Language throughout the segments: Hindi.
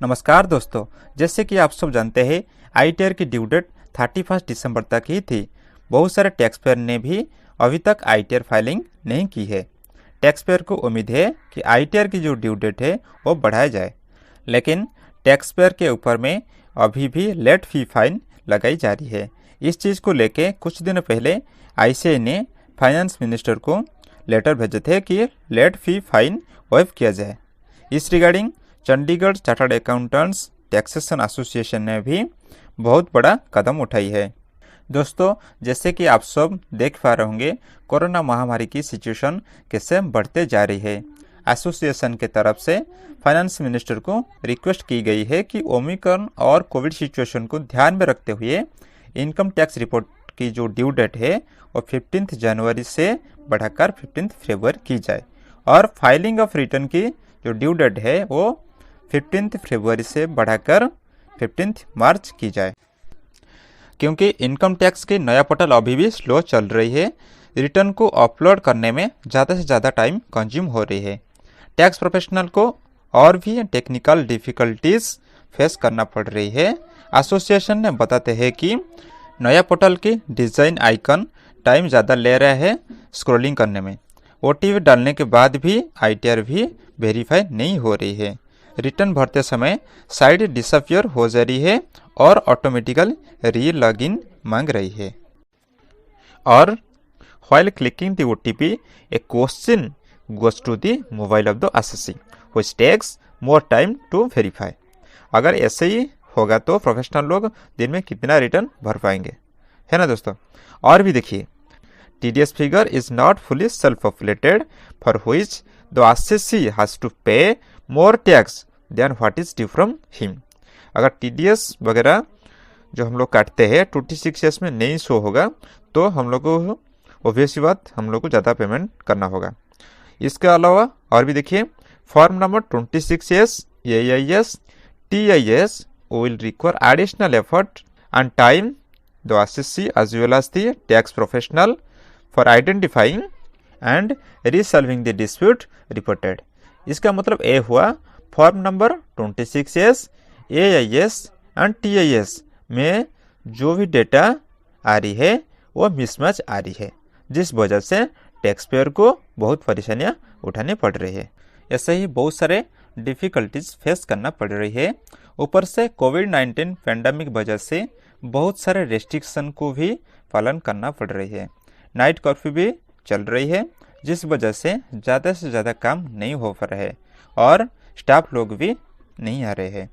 नमस्कार दोस्तों, जैसे कि आप सब जानते हैं आईटीआर की ड्यू डेट 31 दिसंबर तक ही थी। बहुत सारे टैक्स पेयर ने भी अभी तक आईटीआर फाइलिंग नहीं की है। टैक्स पेयर को उम्मीद है कि आईटीआर की जो ड्यू डेट है वो बढ़ाया जाए, लेकिन टैक्स पेयर के ऊपर में अभी भी लेट फी फाइन लगाई जा रही है। इस चीज़ को लेके कुछ दिन पहले आईसीआई ने फाइनेंस मिनिस्टर को लेटर भेजे थे कि लेट फी फाइन वेव किया जाए। इस regarding Chandigarh chartered accountants taxation association ने भी बहुत बड़ा कदम उठाई है। दोस्तों, जैसे कि आप सब देख पा रहे होंगे, कोरोना महामारी की सिचुएशन कैसे बढ़ते जा रही है। एसोसिएशन के तरफ से फाइनेंस मिनिस्टर को रिक्वेस्ट की गई है कि ओमिक्रॉन और कोविड सिचुएशन को ध्यान में रखते हुए इनकम टैक्स रिपोर्ट की जो ड्यू डेट है वो 15 जनवरी से बढ़ाकर 15 फरवरी की जाए और फाइलिंग ऑफ रिटर्न की जो ड्यू डेट है वो 15 फरवरी से बढ़ाकर 15 मार्च की जाए। क्योंकि इनकम टैक्स की नया पोर्टल अभी भी स्लो चल रही है, रिटर्न को अपलोड करने में ज़्यादा से ज़्यादा टाइम कंज्यूम हो रही है। टैक्स प्रोफेशनल को और भी टेक्निकल डिफ़िकल्टीज फेस करना पड़ रही है। एसोसिएशन ने बताते हैं कि नया पोर्टल की डिज़ाइन आइकन टाइम ज़्यादा ले रहा है स्क्रॉलिंग करने में। ओटीपी डालने के बाद भी आईटीआर भी वेरीफाई नहीं हो रही है। रिटर्न भरते समय साइट डिसअपियर हो जा रही है और ऑटोमेटिकल री लॉगिन मांग रही है। और while clicking the OTP, a question goes to the mobile of the assessee, which takes more time to verify. अगर ऐसे ही होगा तो प्रोफेशनल लोग दिन में कितना रिटर्न भर पाएंगे, है ना दोस्तों। और भी देखिए, TDS figure is not fully self-populated, for which the assessee has to pay more tax than what is due from him. अगर TDS वगैरह जो हम लोग काटते हैं 26S में नहीं शो होगा तो हम लोग को ऑब्वियसली बात हम लोग को ज़्यादा पेमेंट करना होगा। इसके अलावा और भी देखिए, form number 26S AIS TIS will require additional effort and time the assessee as well as the tax professional for identifying and resolving the dispute reported. इसका मतलब ये हुआ, form number 26S AIS and TIS में जो भी डेटा आ रही है वो मिसमैच आ रही है, जिस वजह से टैक्स पेयर को बहुत परेशानियां उठानी पड़ रही है। ऐसे ही बहुत सारे डिफ़िकल्टीज फेस करना पड़ रही है। ऊपर से कोविड-19 पैंडेमिक वजह से बहुत सारे रेस्ट्रिक्शन को भी पालन करना पड़ रही है। नाइट कर्फ्यू भी चल रही है, जिस वजह से ज़्यादा काम नहीं हो पा रहा है और स्टाफ लोग भी नहीं आ रहे हैं।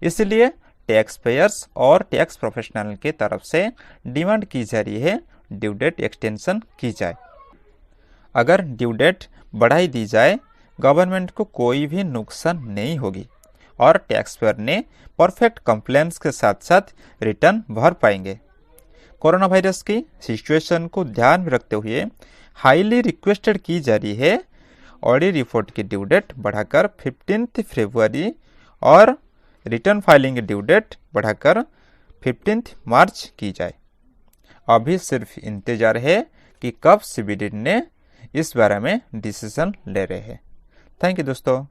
इसलिए टैक्स पेयर्स और टैक्स प्रोफेशनल की तरफ से डिमांड की जा रही है ड्यू डेट एक्सटेंशन की जाए। अगर ड्यू डेट बढ़ाई दी जाए, गवर्नमेंट को कोई भी नुकसान नहीं होगी और टैक्स पेयर ने परफेक्ट कंप्लायंस के साथ साथ रिटर्न भर पाएंगे। कोरोना वायरस की सिचुएशन को ध्यान में रखते हुए हाईली रिक्वेस्टेड की जा रही है ऑडिट रिपोर्ट की ड्यू डेट बढ़ाकर 15 फरवरी और रिटर्न फाइलिंग की ड्यू डेट बढ़ाकर 15 मार्च की जाए। अभी सिर्फ इंतजार है कि कब सीबीडी ने इस बारे में डिसीजन ले रहे हैं। थैंक यू दोस्तों।